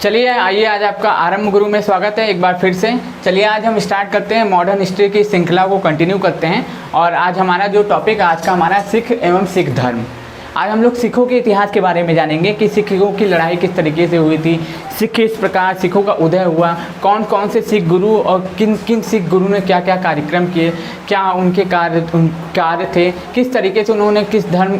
चलिए आइए, आज आपका आरंभ गुरु में स्वागत है एक बार फिर से। चलिए आज हम स्टार्ट करते हैं मॉडर्न हिस्ट्री की श्रृंखला को कंटिन्यू करते हैं। और आज हमारा जो टॉपिक आज का हमारा सिख एवं सिख धर्म। आज हम लोग सिखों के इतिहास के बारे में जानेंगे कि सिखों की लड़ाई किस तरीके से हुई थी, सिख किस प्रकार सिखों का उदय हुआ, कौन कौन से सिख गुरु और किन किन सिख गुरु ने क्या क्या कार्यक्रम किए, क्या उनके कार्य थे, किस तरीके से उन्होंने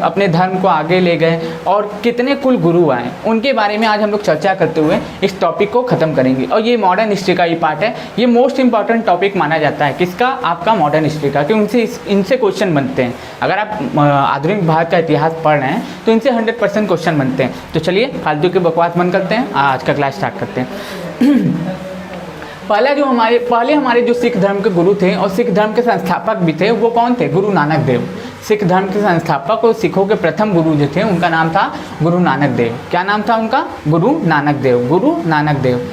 अपने धर्म को आगे ले गए और कितने कुल गुरु आए, उनके बारे में आज हम लोग चर्चा करते हुए इस टॉपिक को ख़त्म करेंगे। और ये मॉडर्न हिस्ट्री का ही पार्ट है, ये मोस्ट इंपॉर्टेंट टॉपिक माना जाता है किसका, आपका मॉडर्न हिस्ट्री का, क्योंकि इनसे क्वेश्चन बनते हैं। अगर आप आधुनिक भारत का इतिहास पढ़ रहे हैं तो इनसे 100% क्वेश्चन बनते हैं। तो चलिए फालतू की बकवास बंद करते हैं, आज का क्लास स्टार्ट करते हैं। पहले हमारे जो सिख धर्म के गुरु थे और सिख धर्म के संस्थापक भी थे, वो कौन थे? गुरु नानक देव। सिख धर्म के संस्थापक और सिखों के प्रथम गुरु जो थे उनका नाम था गुरु नानक देव। क्या नाम था उनका? गुरु नानक देव। गुरु नानक देव।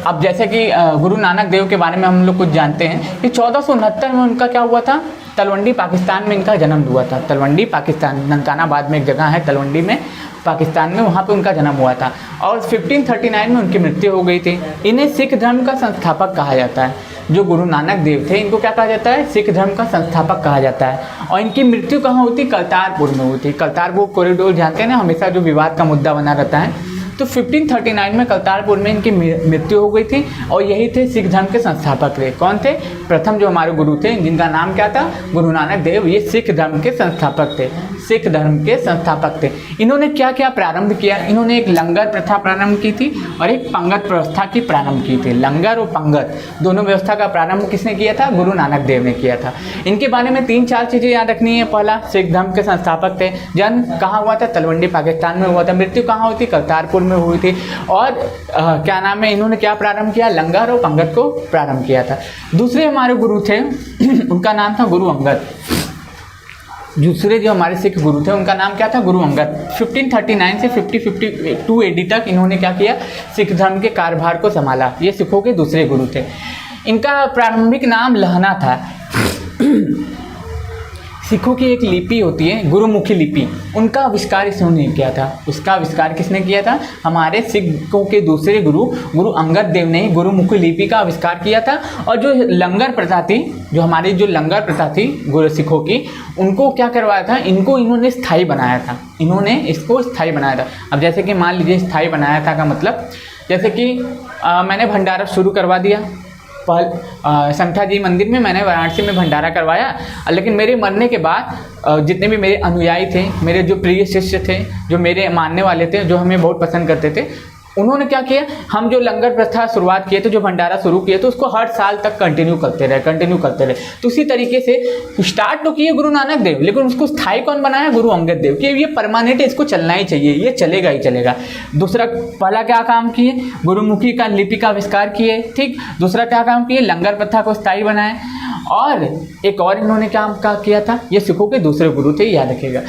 अब जैसे कि गुरु नानक देव के बारे में हम लोग कुछ जानते हैं कि 1469 में उनका क्या हुआ था? तलवंडी पाकिस्तान में इनका जन्म हुआ था। तलवंडी पाकिस्तान, ननकानाबाद में एक जगह है तलवंडी में, पाकिस्तान में, वहाँ पे उनका जन्म हुआ था। और 1539 में उनकी मृत्यु हो गई थी। इन्हें सिख धर्म का संस्थापक कहा जाता है। जो गुरु नानक देव थे इनको क्या कहा जाता है? सिख धर्म का संस्थापक कहा जाता है। और इनकी मृत्यु कहाँ हुई थी? करतारपुर में हुई थी। करतारपुर कॉरिडोर जानते हैं ना, हमेशा जो विवाद का मुद्दा बना रहता है। तो 1539 में करतारपुर में इनकी मृत्यु हो गई थी। और यही थे सिख धर्म के संस्थापक थे। कौन थे? प्रथम जो हमारे गुरु थे जिनका नाम क्या था? गुरु नानक देव। ये सिख धर्म के संस्थापक थे, सिख धर्म के संस्थापक थे। इन्होंने क्या क्या प्रारंभ किया? इन्होंने एक लंगर प्रथा प्रारंभ की थी और एक पंगत व्यवस्था की प्रारंभ की थी। लंगर और पंगत दोनों व्यवस्था का प्रारंभ किसने किया था? गुरु नानक देव ने किया था। इनके बारे में 3-4 चीज़ें याद रखनी है। पहला, सिख धर्म के संस्थापक थे। जन्म कहाँ हुआ था? तलवंडी पाकिस्तान में हुआ था। मृत्यु कहाँ हुई थी? करतारपुर में हुई थी। और क्या नाम है, इन्होंने क्या प्रारंभ किया? लंगर और पंगत को प्रारंभ किया था। दूसरे हमारे गुरु थे उनका नाम था गुरु अंगद। दूसरे जो हमारे सिख गुरु थे उनका नाम क्या था? गुरु अंगद। 1539 से 1552 AD तक इन्होंने क्या किया? सिख धर्म के कार्यभार को संभाला। ये सिखों के दूसरे गुरु थे। इनका प्रारंभिक नाम लहना था। सिखों की एक लिपि होती है गुरुमुखी लिपि, उनका आविष्कार इन्होंने किया था। उसका आविष्कार किसने किया था? हमारे सिखों के दूसरे गुरु गुरु अंगद देव ने गुरुमुखी लिपि का आविष्कार किया था। और जो लंगर प्रथा थी, जो हमारी जो लंगर प्रथा थी गुरु सिखों की, उनको क्या करवाया था? इन्होंने स्थायी बनाया था। इन्होंने इसको स्थायी बनाया था। अब जैसे कि मान लीजिए स्थायी बनाया था का मतलब, जैसे कि मैंने भंडारा शुरू करवा दिया। समठा जी मंदिर में मैंने वाराणसी में भंडारा करवाया, लेकिन मेरे मरने के बाद जितने भी मेरे अनुयायी थे, मेरे जो प्रिय शिष्य थे, जो मेरे मानने वाले थे, जो हमें बहुत पसंद करते थे, उन्होंने क्या किया? हम जो लंगर प्रथा शुरुआत किए थे, जो भंडारा शुरू किए थे, उसको हर साल तक कंटिन्यू करते रहे। तो उसी तरीके से स्टार्ट तो किए गुरु नानक देव, लेकिन उसको स्थायी कौन बनाया? गुरु अंगद देव। कि ये परमानेंट है, इसको चलना ही चाहिए, ये चलेगा ही चलेगा। दूसरा, पहला क्या काम किए? गुरुमुखी का लिपि का आविष्कार किए, ठीक। दूसरा क्या काम किए? लंगर प्रथा को स्थायी बनाए। और एक और इन्होंने क्या किया था? ये सिखों के दूसरे गुरु थे, याद रखिएगा।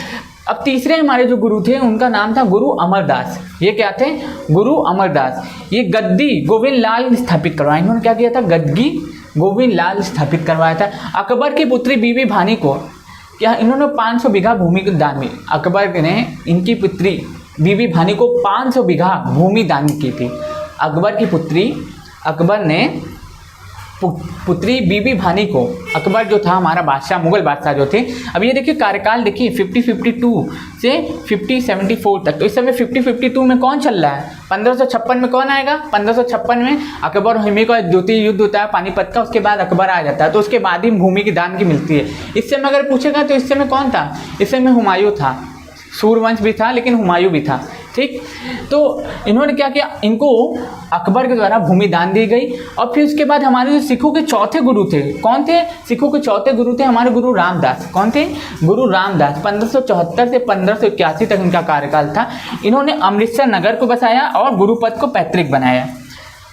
अब तीसरे हमारे जो गुरु थे उनका नाम था गुरु अमरदास। ये क्या थे? गुरु अमरदास। ये गद्दी गोविंद लाल स्थापित करवाया। इन्होंने क्या किया था? गद्दी गोविंद लाल स्थापित करवाया था। अकबर की पुत्री बीबी भानी को क्या इन्होंने 500 बीघा भूमि दान में, अकबर ने इनकी पुत्री बीबी भानी को 500 बीघा भूमि दान की थी। अकबर की पुत्री, अकबर ने पुत्री बीबी भानी को, अकबर जो था हमारा बादशाह, मुगल बादशाह जो थे, अब ये देखिए कार्यकाल देखिए 5052 से 5074 तक। तो इस समय 5052 में कौन चल रहा है? 1556 में कौन आएगा? 1556 में अकबर और हिमी का द्वितीय युद्ध होता है पानीपत का, उसके बाद अकबर आ जाता है। तो उसके बाद ही भूमि की दान की मिलती है। इस समय अगर पूछेगा तो इस समय कौन था? इस समय हुमायूं था। सूर्यवंश भी था लेकिन हुमायूं भी था, ठीक। तो इन्होंने क्या किया? इनको अकबर के द्वारा भूमि दान दी गई। और फिर उसके बाद हमारे जो सिखों के चौथे गुरु थे, कौन थे? सिखों के चौथे गुरु थे हमारे गुरु रामदास। कौन थे? गुरु रामदास। 1574 से 1581 तक इनका कार्यकाल था। इन्होंने अमृतसर नगर को बसाया और गुरुपद को पैतृक बनाया।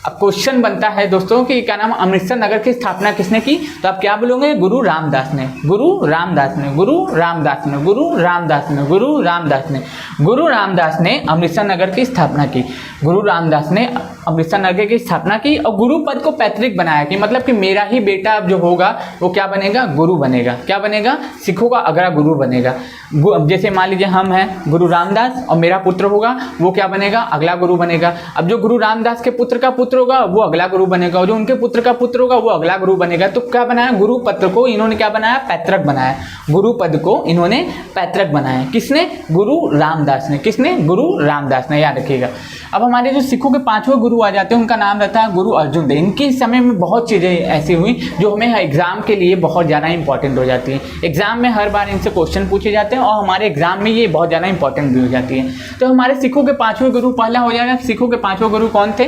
अब क्वेश्चन बनता है दोस्तों कि क्या नाम, अमृतसर नगर की स्थापना किसने की? तो आप क्या बोलोगे? गुरु रामदास ने। गुरु रामदास ने, गुरु रामदास ने, गुरु रामदास ने, गुरु रामदास ने। गुरु रामदास ने अमृतसर नगर की स्थापना की। गुरु रामदास ने अमृतसर नगर की स्थापना की और गुरु पद को पैतृक बनाया कि मतलब कि मेरा ही बेटा अब जो होगा वो क्या बनेगा? गुरु बनेगा। क्या बनेगा? सिखों का अगला गुरु बनेगा। अब जैसे मान लीजिए हम हैं गुरु रामदास और मेरा पुत्र होगा, वो क्या बनेगा, अगला गुरु बनेगा। अब जो गुरु रामदास के पुत्र का पुत्र होगा वो अगला गुरु बनेगा, और जो उनके पुत्र का पुत्र होगा वो अगला गुरु बनेगा। तो क्या बनाया, गुरु पद को इन्होंने क्या बनाया, पैतृक बनाया। गुरु पद को इन्होंने पैतृक बनाया। किसने, गुरु रामदास ने। किसने, गुरु रामदास ने, याद रखिएगा। अब हमारे जो सिखों के 5वें गुरु आ जाते हैं, उनका नाम रहता है गुरु अर्जुन देव। इनके समय में बहुत चीज़ें ऐसी हुई जो हमें एग्जाम के लिए बहुत ज़्यादा इंपॉर्टेंट हो जाती है। एग्जाम में हर बार इनसे क्वेश्चन पूछे जाते हैं और हमारे एग्जाम में ये बहुत ज़्यादा इंपॉर्टेंट भी हो जाती है। तो हमारे सिखों के 5वें गुरु पहला हो जाएगा। सिखों के 5वें गुरु कौन थे,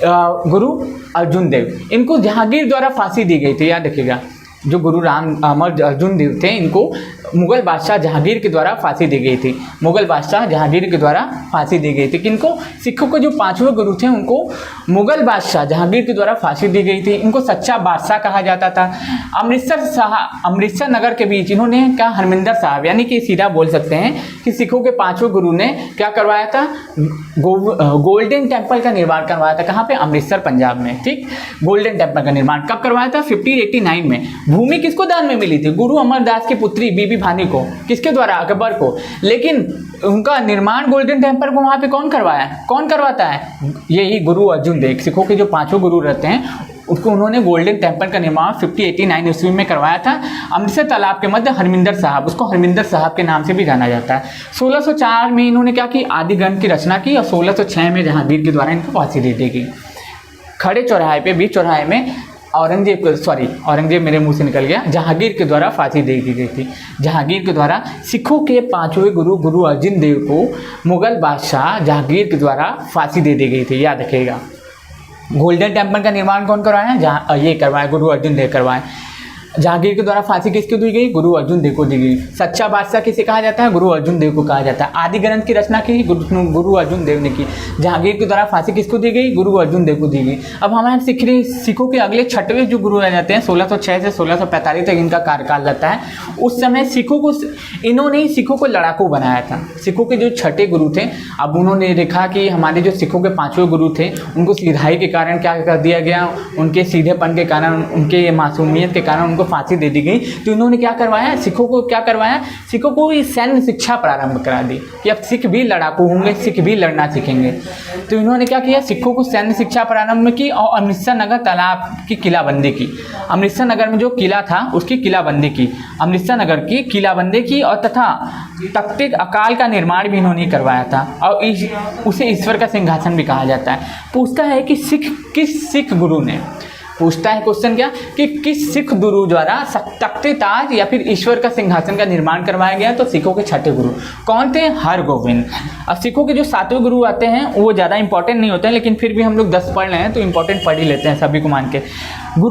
गुरु अर्जुन देव। इनको जहांगीर द्वारा फांसी दी गई थी, याद रखिएगा। जो गुरु अर्जुन देव थे, इनको मुगल बादशाह जहांगीर के द्वारा फांसी दी गई थी। मुगल बादशाह जहांगीर के द्वारा फांसी दी गई थी। किनको, सिखों के जो 5वें गुरु थे उनको मुगल बादशाह जहांगीर के द्वारा फांसी दी गई थी। इनको सच्चा बादशाह कहा जाता था। अमृतसर नगर के बीच इन्होंने क्या, हरमिंदर साहब, यानी कि सीधा बोल सकते हैं कि सिखों के 5वें गुरु ने क्या करवाया था, गोल्डन टेम्पल का निर्माण करवाया था। कहाँ पे, अमृतसर पंजाब में। ठीक, गोल्डन टेम्पल का निर्माण कब करवाया था, 1589 में। भूमि किसको दान में मिली थी, गुरु अमरदास की पुत्री बीबी भानी को। किसके द्वारा, अकबर को। लेकिन उनका निर्माण गोल्डन टेम्पल को वहाँ पे कौन करवाया, कौन करवाता है, यही गुरु अर्जुन देव। सिखों के जो 5वें गुरु रहते हैं उसको उन्होंने गोल्डन टेम्पल का निर्माण 1589 ईस्वी में करवाया था। अमृतसर तालाब के मध्य हरमिंदर साहब, उसको हरमिंदर साहब के नाम से भी जाना जाता है। 1604 में इन्होंने क्या की, आदि ग्रंथ की रचना की, और 1606 में जहांगीर के द्वारा इनको फांसी दे दी गई। खड़े चौराहे पे, बीच चौराहे में औरंगजेब मेरे मुंह से निकल गया, जहांगीर के द्वारा फांसी दे दी गई थी। जहांगीर के द्वारा सिखों के 5वें गुरु गुरु अर्जुन देव को मुगल बादशाह जहांगीर के द्वारा फांसी दे दी गई थी, याद रखिएगा। गोल्डन टेम्पल का निर्माण कौन करवाया, ये करवाया, गुरु अर्जुन देव करवाए। जहांगीर के द्वारा फांसी किसको दी गई, गुरु अर्जुन देव को दी गई। सच्चा बादशाह किसे कहा जाता है, गुरु अर्जुन देव को कहा जाता है। आदि ग्रंथ की रचना की गुरु अर्जुन देव ने की। जहांगीर के द्वारा फांसी किसको दी गई, गुरु अर्जुन देव को दी गई। अब हमारे सिखों के अगले 6वें जो गुरु आ जाते हैं, 1606 से 1645 तक इनका कार्यकाल रहता है। उस समय इन्होंने ही सिखों को लड़ाकू बनाया था। सिखों के जो 6ठे गुरु थे, अब उन्होंने देखा कि हमारे जो सिखों के 5वें गुरु थे उनको सीधाई के कारण क्या कर दिया गया, उनके सीधेपन के कारण, उनके मासूमियत के कारण फांसी दे दी गई। तो इन्होंने क्या करवाया, सिखों को क्या करवाया, सिखों को सैन्य शिक्षा प्रारंभ करा दी कि अब सिख भी लड़ाकू होंगे, सिख भी लड़ना सीखेंगे। तो इन्होंने क्या किया, सिखों को सैन्य शिक्षा प्रारंभ की और अमृतसर नगर तालाब की किलाबंदी की। अमृतसर नगर में जो किला था उसकी किलाबंदी की, अमृतसर नगर की किलाबंदी की, और तथा तख्ते अकाल का निर्माण भी इन्होंने करवाया था। और उसे ईश्वर का सिंहासन भी कहा जाता है। पूछता है कि किस सिख गुरु ने, पूछता है क्वेश्चन क्या, कि किस सिख गुरु द्वारा तख्ते ताज या फिर ईश्वर का सिंहासन का निर्माण करवाया गया। तो सिखों के 6ठे गुरु कौन थे, हरगोविंद। अब सिखों के जो 7वें गुरु आते हैं वो ज़्यादा इंपॉर्टेंट नहीं होते हैं, लेकिन फिर भी हम लोग 10 पढ़ रहे हैं तो इंपॉर्टेंट पढ़ ही लेते हैं सभी को मान के।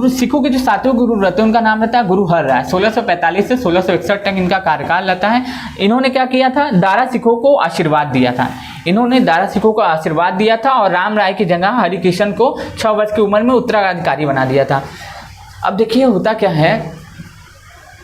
सिखों के जो 7वें गुरु रहते हैं उनका नाम रहता है गुरु हर राय। 1645 से 1661 तक इनका कार्यकाल रहता है। इन्होंने क्या किया था, दारा सिखों को आशीर्वाद दिया था। इन्होंने दारा सिखों को आशीर्वाद दिया था और राम राय की जगह हरिकिशन को 6 वर्ष की उम्र में उत्तराधिकारी बना दिया था। अब देखिए होता क्या है,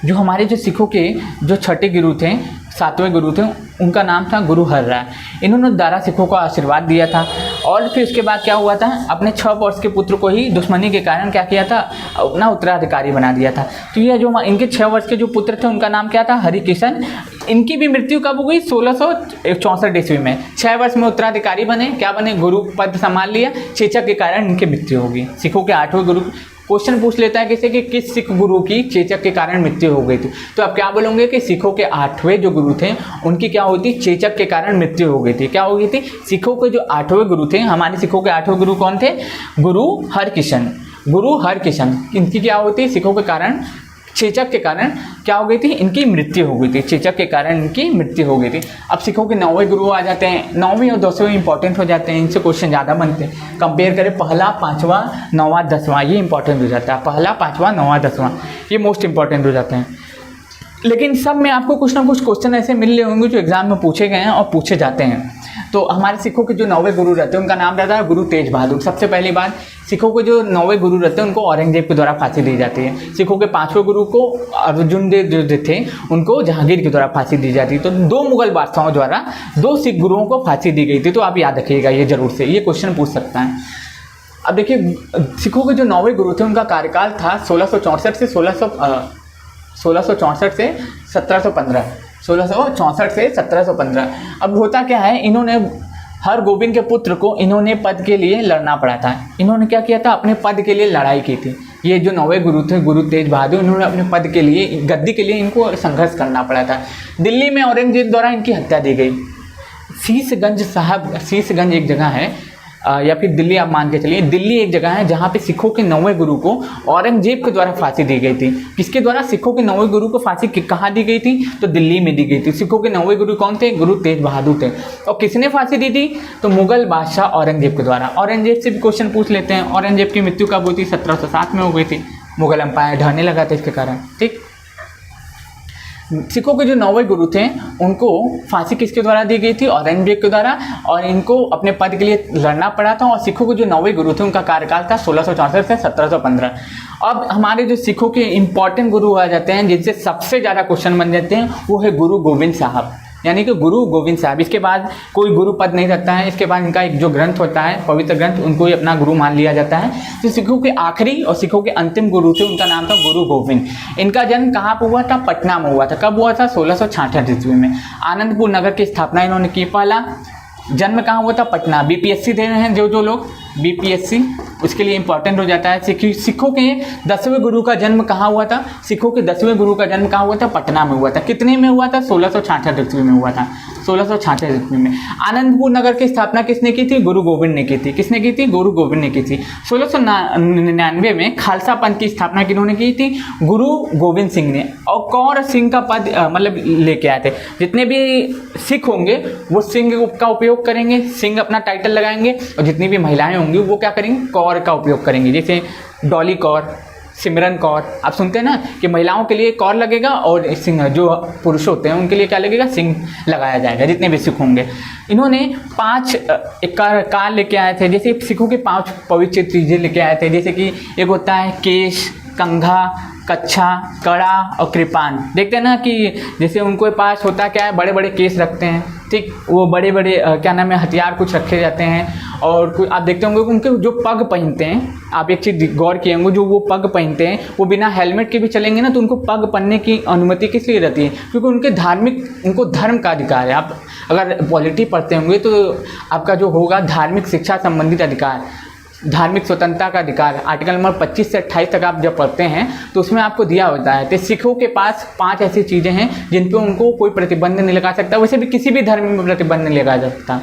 जो हमारे जो सिखों के जो 6ठे गुरु थे, 7वें गुरु थे, उनका नाम था गुरु हर राय। इन्होंने दारा सिखों को आशीर्वाद दिया था। और फिर उसके बाद क्या हुआ था, अपने 6 वर्ष के पुत्र को ही दुश्मनी के कारण क्या किया था, अपना उत्तराधिकारी बना दिया था। तो ये जो इनके 6 वर्ष के जो पुत्र थे उनका नाम क्या था, हरिकिशन। इनकी भी मृत्यु कब हो गई, 1664 ईस्वी में। 6 वर्ष में उत्तराधिकारी बने, क्या बने, गुरु पद संभाल लिया। चेचक के कारण इनकी मृत्यु होगी। सिखों के 8वें गुरु, क्वेश्चन पूछ लेता है किसी कि किस सिख गुरु की चेचक के कारण मृत्यु हो गई थी, तो आप क्या बोलोगे कि सिखों के 8वें जो गुरु थे उनकी क्या हुई थी, चेचक के कारण मृत्यु हो गई थी। क्या हो गई थी, सिखों के जो 8वें गुरु थे, हमारे सिखों के 8वें गुरु कौन थे, गुरु हरकिशन। गुरु हरकिशन, इनकी क्या हुई थी, सिखों के कारण चेचक के कारण क्या हो गई थी, इनकी मृत्यु हो गई थी। चेचक के कारण इनकी मृत्यु हो गई थी। अब सिखों के 9वें गुरु आ जाते हैं। 9वीं और 10वें इंपॉर्टेंट हो जाते हैं, इनसे क्वेश्चन ज़्यादा बनते हैं। कंपेयर करें पहला, 5वां, 9वां, 10वां, ये इंपॉर्टेंट हो जाता है। पहला, 5वां, 9वां, 10वां ये मोस्ट इंपॉर्टेंट हो जाते हैं। लेकिन सब में आपको कुछ ना कुछ क्वेश्चन ऐसे मिल रहे होंगे जो एग्जाम में पूछे गए हैं और पूछे जाते हैं। तो हमारे सिखों के जो 9वें गुरु रहते हैं उनका नाम रहता है गुरु तेज बहादुर। सबसे पहली बात, सिखों के जो 9वें गुरु रहते हैं उनको औरंगजेब के द्वारा फांसी दी जाती है। सिखों के 5वें गुरु को अर्जुन देव जो थे उनको जहांगीर के द्वारा फांसी दी जाती है। तो 2 मुगल बादशाहों द्वारा 2 सिख गुरुओं को फांसी दी गई थी। तो आप याद रखिएगा ये जरूर से, ये क्वेश्चन पूछ सकता है। अब देखिए सिखों के जो 9वें गुरु थे उनका कार्यकाल था 1664 से 1715, 1664 से 1715। अब होता क्या है, इन्होंने हरगोबिंद के पुत्र को इन्होंने पद के लिए लड़ना पड़ा था। इन्होंने क्या किया था, अपने पद के लिए लड़ाई की थी। ये जो 9वें गुरु थे, गुरु तेज बहादुर, इन्होंने अपने पद के लिए, गद्दी के लिए इनको संघर्ष करना पड़ा था। दिल्ली में औरंगजेब द्वारा इनकी हत्या दी गई। शीशगंज एक जगह है, या फिर दिल्ली आप मान के चलिए, दिल्ली एक जगह है जहाँ पे सिखों के 9वें गुरु को औरंगजेब के द्वारा फांसी दी गई थी। किसके द्वारा? सिखों के 9वें गुरु को फांसी कहाँ दी गई थी? तो दिल्ली में दी गई थी। सिखों के 9वें गुरु कौन थे? गुरु तेज बहादुर थे। और किसने फांसी दी थी? तो मुगल बादशाह औरंगजेब के द्वारा। औरंगजेब से भी क्वेश्चन पूछ लेते हैं। औरंगजेब की मृत्यु कब हुई थी? 1707 में हो गई थी। मुगल एम्पायर ढहने लगा था इसके कारण। ठीक, सिखों के जो 9वें गुरु थे उनको फांसी किसके द्वारा दी गई थी? औरंगजेब के द्वारा। और इनको अपने पद के लिए लड़ना पड़ा था। और सिखों के जो 9वें गुरु थे उनका कार्यकाल था 1664 से 1715। अब हमारे जो सिखों के इंपॉर्टेंट गुरु आ जाते हैं, जिनसे सबसे ज़्यादा क्वेश्चन बन जाते हैं, वो है गुरु गोविंद साहब, यानी कि गुरु गोविंद साहब। इसके बाद कोई गुरु पद नहीं रखता है। इसके बाद इनका एक जो ग्रंथ होता है, पवित्र ग्रंथ, उनको ही अपना गुरु मान लिया जाता है। तो सिखों के आखिरी और सिखों के अंतिम गुरु थे, उनका नाम था गुरु गोविंद। इनका जन्म कहाँ पर हुआ था? पटना में हुआ था। कब हुआ था? 1666 ईस्वी में। आनंदपुर नगर की स्थापना इन्होंने की। पहला जन्म कहाँ हुआ था? पटना। बीपीएससी दे रहे हैं जो लोग, बीपीएससी, उसके लिए इंपॉर्टेंट हो जाता है। सिखों के 10वें गुरु का जन्म कहाँ हुआ था? सिखों के 10वें गुरु का जन्म कहाँ हुआ था? पटना में हुआ था। कितने में हुआ था? 1666 ईस्वी में हुआ था। 1666 ईस्वी में। आनंदपुर नगर की स्थापना किसने की थी? गुरु गोविंद ने की थी। किसने की थी? गुरु गोविंद ने की थी। 1699 में खालसा पंथ की स्थापना किन्होंने की थी? गुरु गोविंद सिंह ने। और कौर सिंह का पद मतलब लेके आए थे। जितने भी सिख होंगे वो सिंह का उपयोग करेंगे, सिंह अपना टाइटल लगाएंगे। और जितनी भी महिलाएं होंगी वो क्या करेंगी? कौर का उपयोग करेंगे। जैसे डॉली कौर, सिमरन कौर, आप सुनते हैं ना कि महिलाओं के लिए कौर लगेगा और सिंह, जो पुरुष होते हैं उनके लिए क्या लगेगा? सिंह लगाया जाएगा, जितने भी सिख होंगे। इन्होंने 5 कार लेके आए थे। जैसे सिखों के 5 पवित्र चीज़ें लेके आए थे। जैसे कि एक होता है केश, कंघा, कच्छा, कड़ा और कृपान। देखते हैं ना कि जैसे उनके पास होता क्या है, बड़े बड़े केस रखते हैं। ठीक, वो बड़े बड़े क्या नाम है, हथियार कुछ रखे जाते हैं। और कुछ आप देखते होंगे उनके जो पग पहनते हैं, आप एक चीज़ गौर किए होंगे, जो वो पग पहनते हैं वो बिना हेलमेट के भी चलेंगे ना, तो उनको पग पहनने की अनुमति किस लिए रहती है? क्योंकि उनको धर्म का अधिकार है। आप अगर पॉलिटी पढ़ते होंगे तो आपका जो होगा धार्मिक शिक्षा संबंधित अधिकार, धार्मिक स्वतंत्रता का अधिकार, आर्टिकल नंबर 25 से 28 तक आप जब पढ़ते हैं तो उसमें आपको दिया होता है। तो सिखों के पास 5 ऐसी चीज़ें हैं जिन पे उनको कोई प्रतिबंध नहीं लगा सकता। वैसे भी किसी भी धर्म में प्रतिबंध नहीं लगा सकता,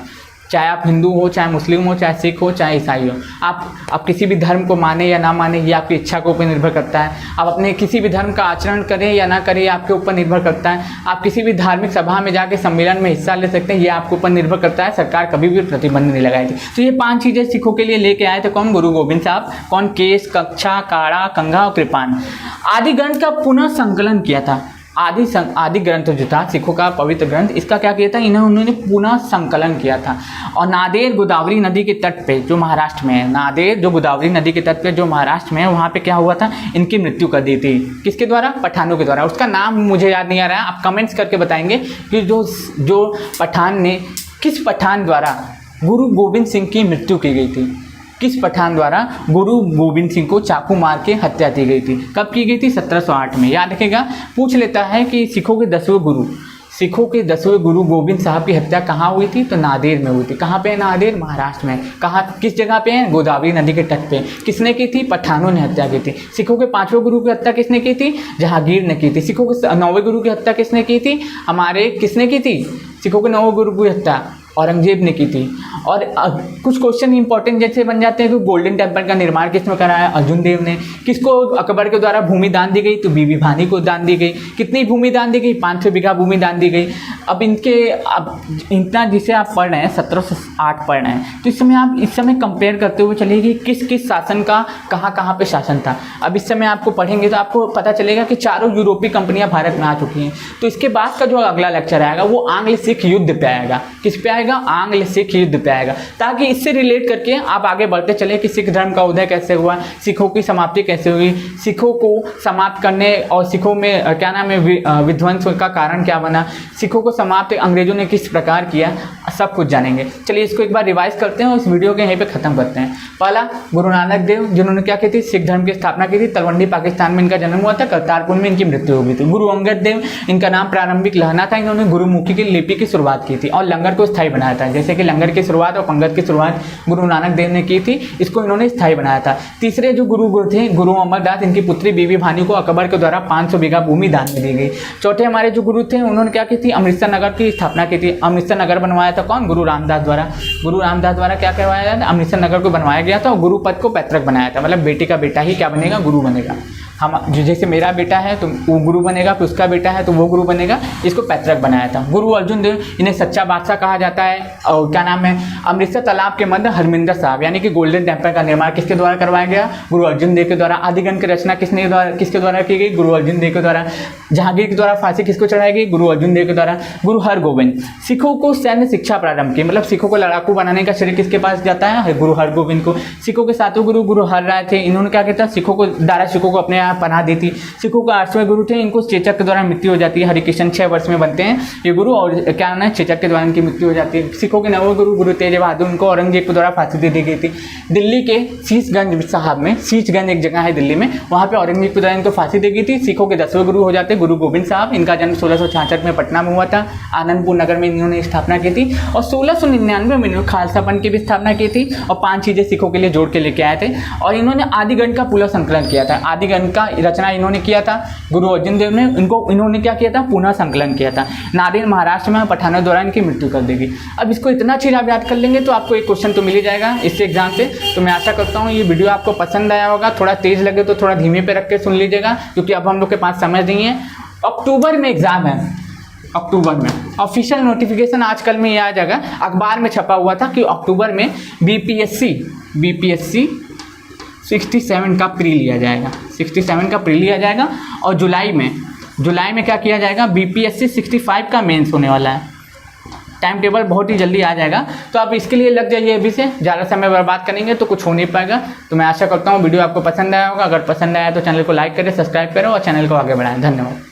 चाहे आप हिंदू हो, चाहे मुस्लिम हो, चाहे सिख हो, चाहे ईसाई हो। आप किसी भी धर्म को माने या ना माने, ये आपकी इच्छा के ऊपर निर्भर करता है। आप अपने किसी भी धर्म का आचरण करें या ना करें, ये आपके ऊपर निर्भर करता है। आप किसी भी धार्मिक सभा में जाके सम्मेलन में हिस्सा ले सकते हैं, ये आपके ऊपर निर्भर करता है। सरकार कभी भी प्रतिबंध नहीं लगाएगी। तो ये 5 चीज़ें सिखों के लिए लेके आए थे कौन? गुरु गोविंद साहब। कौन? केश, कक्षा, काड़ा, कंघा और कृपान। आदि ग्रंथ का पुनः संकलन किया था। आदि ग्रंथ जो था सिखों का पवित्र ग्रंथ, इसका क्या किया था? उन्होंने पुनः संकलन किया था। और नादेर गोदावरी नदी के तट पे, जो महाराष्ट्र में है, नादेर जो गोदावरी नदी के तट पे जो महाराष्ट्र में है, वहाँ पे क्या हुआ था? इनकी मृत्यु कर दी थी। किसके द्वारा? पठानों के द्वारा। उसका नाम मुझे याद नहीं आ रहा है, आप कमेंट्स करके बताएंगे कि जो पठान ने, किस पठान द्वारा गुरु गोविंद सिंह की मृत्यु की गई थी? किस पठान द्वारा गुरु गोविंद सिंह को चाकू मार के हत्या की गई थी? कब की गई थी? 1708 में। याद रखेगा, पूछ लेता है कि सिखों के 10वें गुरु गोविंद साहब की हत्या कहाँ हुई थी? तो नादेर में हुई थी। कहाँ पे है नादेर? महाराष्ट्र में। कहाँ, किस जगह पे है? गोदावरी नदी के तट पे। किसने की थी? पठानों ने हत्या की थी। सिखों के 5वें गुरु की हत्या किसने की थी? जहांगीर ने की थी। सिखों के 9वें गुरु की हत्या किसने की थी? किसने की थी? सिखों के 9वें गुरु की हत्या औरंगजेब ने की थी। और कुछ क्वेश्चन इंपॉर्टेंट जैसे बन जाते हैं कि गोल्डन टेम्पल का निर्माण किसने कराया? अर्जुन देव ने। किसको अकबर के द्वारा भूमि दान दी गई? तो बीबी भानी को दान दी गई। कितनी भूमि दान दी गई? 500 बीघा भूमि दान दी गई। अब इतना जिसे आप पढ़ रहे हैं, 1708 पढ़ रहे हैं, तो इस समय कंपेयर करते हुए चलिए कि किस किस शासन का कहाँ पे शासन था। अब इस समय आपको पढ़ेंगे तो आपको पता चलेगा कि 4 यूरोपीय कंपनियां भारत में आ चुकी हैं। तो इसके बाद का जो अगला लेक्चर आएगा वो आंग्ल सिख युद्ध पे आएगा। किस पे आएगा? आएगा, आंग्ल सिख युद्ध पे आएगा, ताकि इससे रिलेट करके आप आगे बढ़ते चले कि सिख धर्म का उदय कैसे हुआ, सिखों की समाप्ति कैसे हुई, सिखों को समाप्त करने और सिखों में क्या नाम है विध्वंस का कारण क्या बना, सिखों को समाप्त अंग्रेजों ने किस प्रकार किया, सब कुछ जानेंगे। चलिए इसको एक बार रिवाइज करते हैं और इस वीडियो के यहीं पे खत्म करते हैं। पहला, गुरु नानक देव जिन्होंने क्या की थी, सिख धर्म की स्थापना की थी। तलवंडी पाकिस्तान में इनका जन्म हुआ था, करतारपुर में इनकी मृत्यु हो गई थी। गुरु अंगद देव, इनका नाम प्रारंभिक लहना था, इन्होंने गुरुमुखी की लिपि की शुरुआत की थी और लंगर को स्थायी बनाया था। जैसे कि लंगर की शुरुआत और पंगत की शुरुआत गुरु नानक देव ने की थी, इसको इन्होंने स्थायी बनाया था। तीसरे जो गुरु थे, गुरु अमरदास, इनकी पुत्री बीबी भानी को अकबर के द्वारा 500 बीघा भूमि दान में दी गई। चौथे हमारे जो गुरु थे, उन्होंने क्या की थी, अमृतसर नगर की स्थापना की थी। अमृतसर नगर बनवाया था कौन, गुरु रामदास द्वारा। गुरु रामदास द्वारा क्या करवाया था, अमृतसर नगर को बनवाया गया था और गुरु पद को पैतृक बनाया था, मतलब बेटी का बेटा ही क्या बनेगा, गुरु बनेगा। हम जैसे मेरा बेटा है तो वो गुरु बनेगा, फिर उसका बेटा है तो वो गुरु बनेगा, इसको पैतृक बनाया था। गुरु अर्जुन देव, इन्हें सच्चा बादशाह कहा जाता है। और क्या नाम है, अमृतसर तालाब के मध्य हरमिंदर साहब यानी कि गोल्डन टेम्पल का निर्माण किसके द्वारा करवाया गया, गुरु अर्जुन देव के द्वारा। आदिगंज की रचना किसके द्वारा की गई, गुरु अर्जुन देव के द्वारा। जहांगीर के द्वारा फांसी किसको चढ़ाई गई, गुरु अर्जुन देव के द्वारा। गुरु हरगोविंद, सिखों को सैन्य शिक्षा प्रारंभ की, मतलब सिखों को लड़ाकू बनाने का श्रेय किसके पास जाता है, गुरु हरगोविंद को। सिखों के सातवें गुरु गुरु हर राय थे, इन्होंने क्या किया था, सिखों को दारा सिखों को अपने यहाँ पनाह दी थी। सिखों का 8वें गुरु थे, इनको चेचक के द्वारा मृत्यु हो जाती है। हरिकृष्ण 6 वर्ष में बनते हैं ये गुरु, और क्या नाम है, चेचक के द्वारा इनकी मृत्यु हो जाती है। सिखों के 9वें गुरु गुरु तेज बहादुर, उनको औरंगजेब के द्वारा फांसी दे दी गई थी। दिल्ली के शीशगंज साहब में, शीशगंज एक जगह है दिल्ली में, वहाँ पे औरंगजेब के द्वारा इनको फांसी दे गई थी। सिखों के 10वें गुरु हो जाते गुरु गोविंद साहब, इनका जन्म 1666 में पटना में हुआ था। आनंदपुर नगर में इन्होंने स्थापना की थी और 1699 में इन्होंने खालसा पंथ की भी स्थापना की थी और 5 चीजें सिखों के लिए जोड़ के लेके आए थे। और इन्होंने आदिगंज का पुनः संकलन किया था। आदिगंज का रचना इन्होंने किया था गुरु अर्जुन देव ने, इन्होंने क्या किया था, पुनः संकलन किया था। नादेड़ महाराष्ट्र में पठानों द्वारा इनकी मृत्यु कर देगी। अब इसको इतना अच्छी आप याद कर लेंगे तो आपको एक क्वेश्चन तो मिल ही जाएगा इससे एग्जाम से। तो मैं आशा करता हूँ ये वीडियो आपको पसंद आया होगा। थोड़ा तेज लगे तो थोड़ा धीमे पे रख के सुन लीजिएगा, क्योंकि अब हम लोग के पास समझ नहीं है। अक्टूबर में एग्जाम है, अक्टूबर में ऑफिशियल नोटिफिकेशन आजकल में ये आ जाएगा। अखबार में छपा हुआ था कि अक्टूबर में बीपीएससी 67 का प्री लिया जाएगा, 67 का प्री लिया जाएगा। और जुलाई में क्या किया जाएगा, बीपीएससी 65 का मेंस होने वाला है। टाइम टेबल बहुत ही जल्दी आ जाएगा, तो आप इसके लिए लग जाइए। अभी से ज़्यादा समय बर्बाद करेंगे तो कुछ हो नहीं पाएगा। तो मैं आशा करता हूँ वीडियो आपको पसंद आया होगा। अगर पसंद आया तो चैनल को लाइक करें, सब्सक्राइब करें और चैनल को आगे बढ़ाएं। धन्यवाद।